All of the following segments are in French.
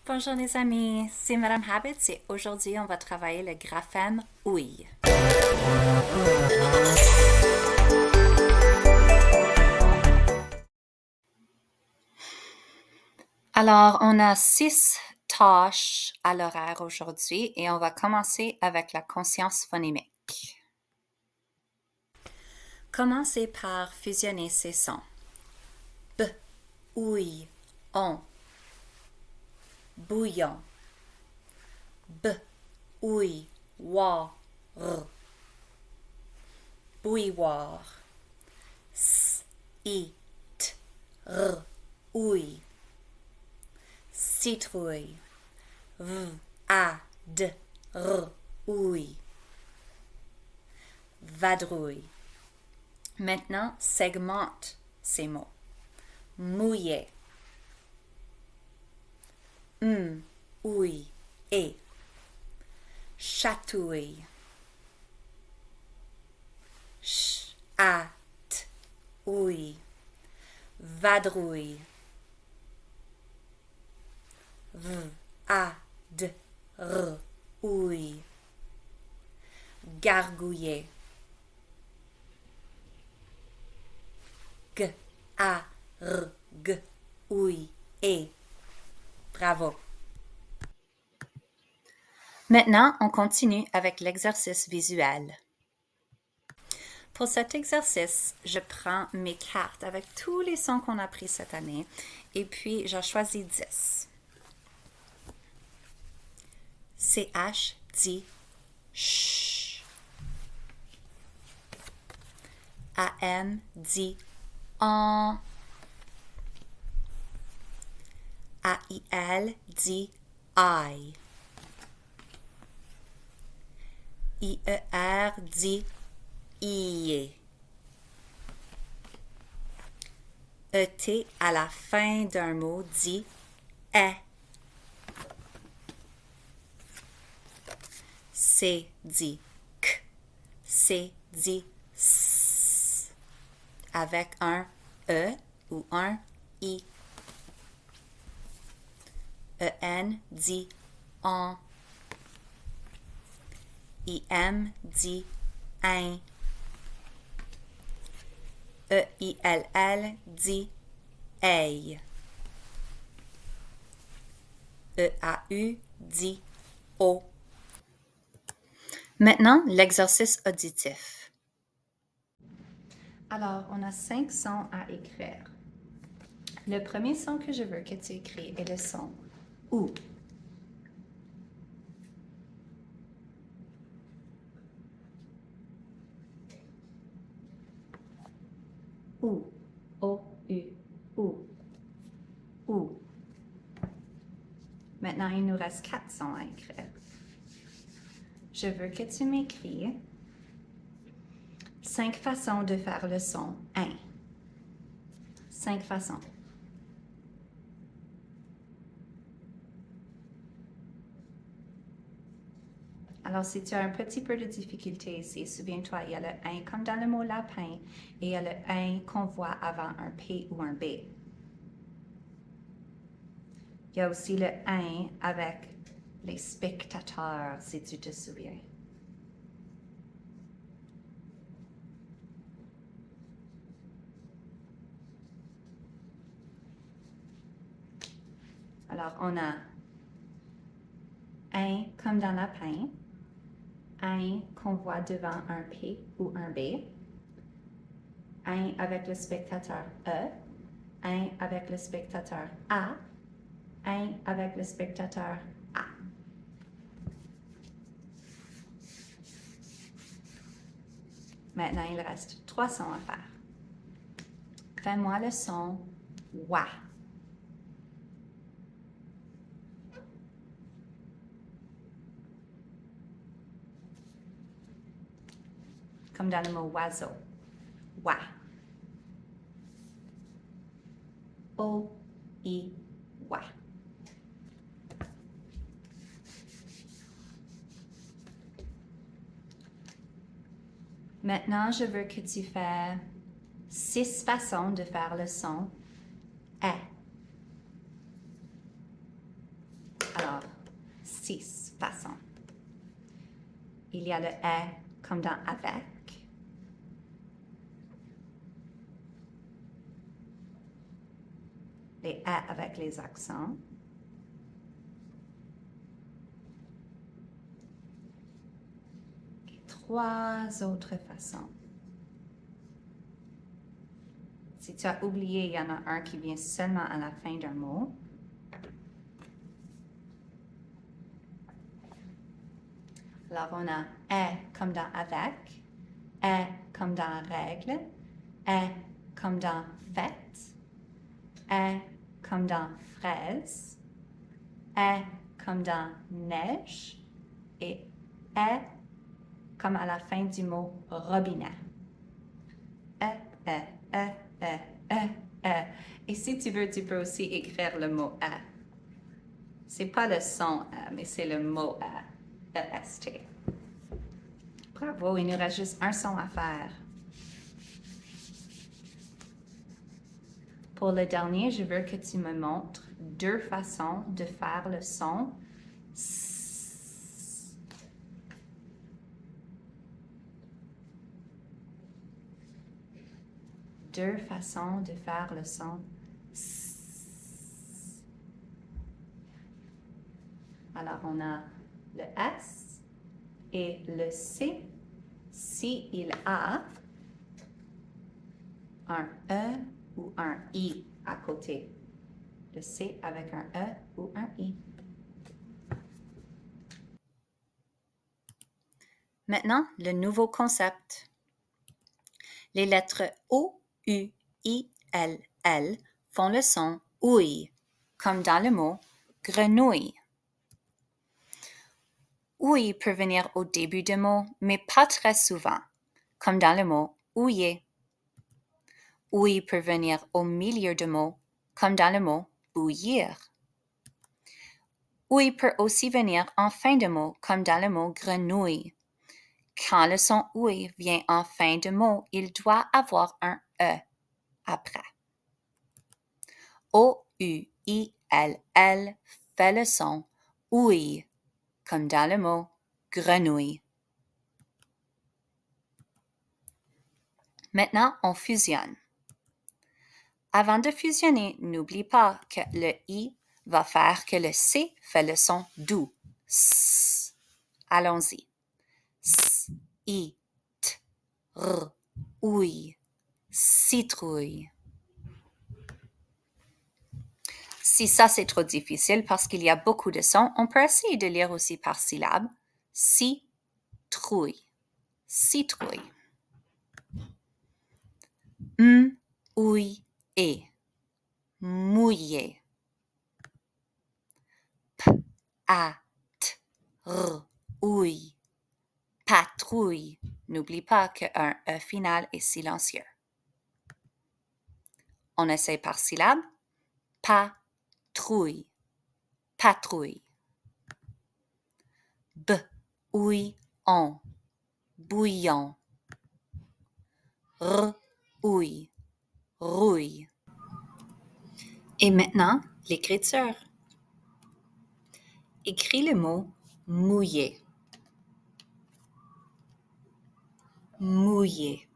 Bonjour les amis, c'est Madame Habits et aujourd'hui on va travailler le graphème OUI. Alors on a 6 tâches à l'horaire aujourd'hui et on va commencer avec la conscience phonémique. Commencez par fusionner ces sons. B, ouille, on. Bouillon. B, ouille, wa, r. Bouilloire. S, I, t, r, ouille. Citrouille. V, a, d, r, ouille. Vadrouille. Maintenant, segmente ces mots. Mouillé. Ouille, et. Chatouille. Ch, a, t, ouille. Vadrouille. V, a, d, r, ouille. Gargouiller. G, a, r, g, ouille, et. Bravo. Maintenant, on continue avec l'exercice visuel. Pour cet exercice, je prends mes cartes avec tous les sons qu'on a appris cette année et puis j'en choisis 10. CH dit ch. AM dit en. AIL dit I. IER dit IE. ET à la fin d'un mot dit est. C dit k. C dit s. Avec un E ou un I. EN dit en. IM dit un. EILL dit ei. EAU dit o. Maintenant, l'exercice auditif. Alors, on a 5 sons à écrire. Le premier son que je veux que tu écris est le son OU. OU. O-U. OU. OU. Maintenant, il nous reste 4 sons à écrire. Je veux que tu m'écris 5 façons de faire le son un. 5 façons. Alors, si tu as un petit peu de difficulté ici, souviens-toi, il y a le 1 comme dans le mot lapin et il y a le 1 qu'on voit avant un P ou un B. Il y a aussi le 1 avec les spectateurs, si tu te souviens. Alors, on a 1 comme dans lapin, 1 qu'on voit devant un P ou un B, 1 avec le spectateur E, 1 avec le spectateur A, 1 avec le spectateur A. Maintenant, il reste 3 sons à faire. Fais-moi le son WA. Comme dans le mot oiseau. Wa. O-I, wa. Maintenant, je veux que tu fasses 6 façons de faire le son est. 6 façons. Il y a le est comme dans avec. Les est avec les accents. Et 3 autres façons. Si tu as oublié, il y en a un qui vient seulement à la fin d'un mot. Alors, on a est comme dans avec, est comme dans règle, est comme dans fête, est comme dans fraise, est comme dans neige et est comme à la fin du mot robinet. Et si tu veux, tu peux aussi écrire le mot est. C'est pas le son mais c'est le mot EST. Bravo, il nous reste juste un son à faire. Pour le dernier, je veux que tu me montres 2 façons de faire le son S. 2 façons de faire le son S. Alors, on a le S et le C. Si il a un E ou un I à côté. Le C avec un E ou un I. Maintenant, le nouveau concept. Les lettres O, U, I, L, L font le son OUI, comme dans le mot grenouille. OUI peut venir au début de mots, mais pas très souvent, comme dans le mot ouiller. OUI peut venir au milieu de mots, comme dans le mot bouillir. OUI peut aussi venir en fin de mot, comme dans le mot grenouille. Quand le son OUI vient en fin de mot, il doit avoir un E après. O-U-I-L-L fait le son OUI, comme dans le mot grenouille. Maintenant, on fusionne. Avant de fusionner, n'oublie pas que le I va faire que le C fait le son doux. S. Allons-y. S, I, T, R, OUI, citrouille. Si ça c'est trop difficile parce qu'il y a beaucoup de sons, on peut essayer de lire aussi par syllabe. Citrouille, citrouille. Ouille, mouillé. Ouille, patrouille. N'oublie pas qu'un E final est silencieux. On essaie par syllabe. Patrouille, patrouille. On, bouillon. Ouille, rouille. Et maintenant, l'écriture. Écris le mot mouillé. Mouillé.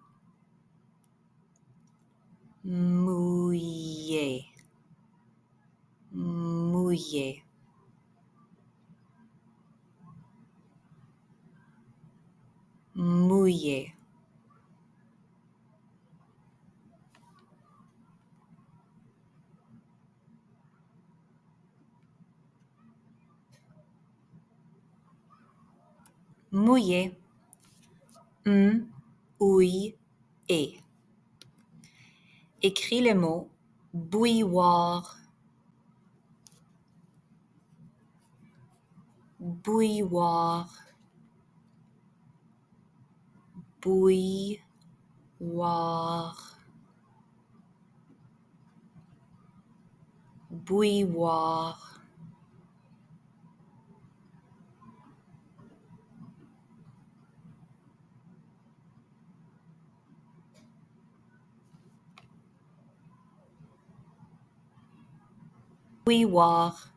Mouillé. Mouillé. Mouillé. Mouillé. Ouille, Écris le mot bouilloire. Bouilloire. Bouilloire. Bouilloire. Bouilloire.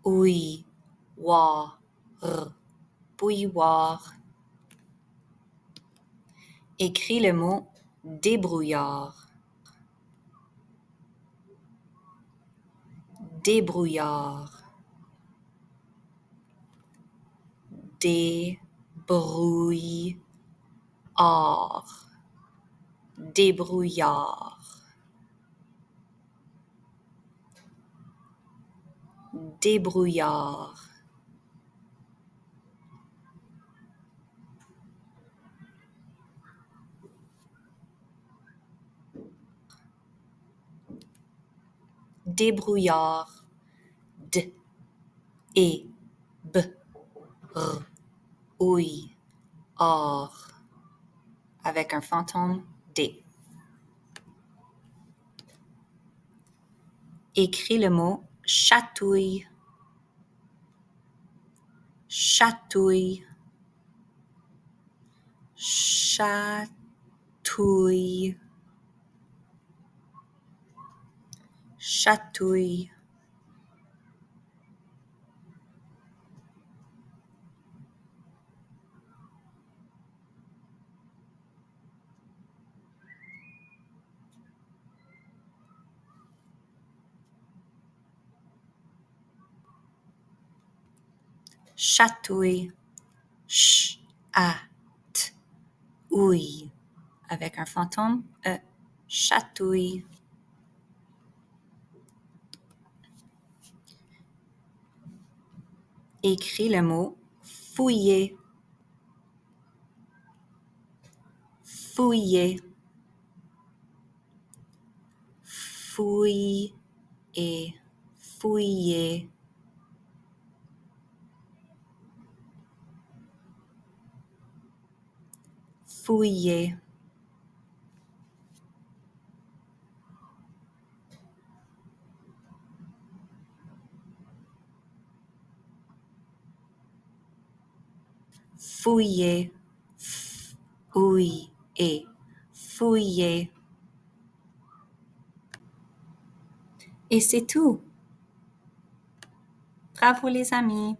Oui, war, bouilloire. Écris le mot débrouillard. Débrouillard. Débrouillard. Débrouillard. Débrouillard. Débrouillard. D, et, b, r, ouille, or. Avec un fantôme D. Écris le mot chatouille. Chatouille. Chatouille. Chatouille. Chatouille. Ch, a, t, ouille. Avec un fantôme E. Chatouille. Écris le mot fouiller. Fouiller. Fouiller. Fouiller. Fouiller. Fouiller. Oui, et fouiller. Et c'est tout. Bravo les amis.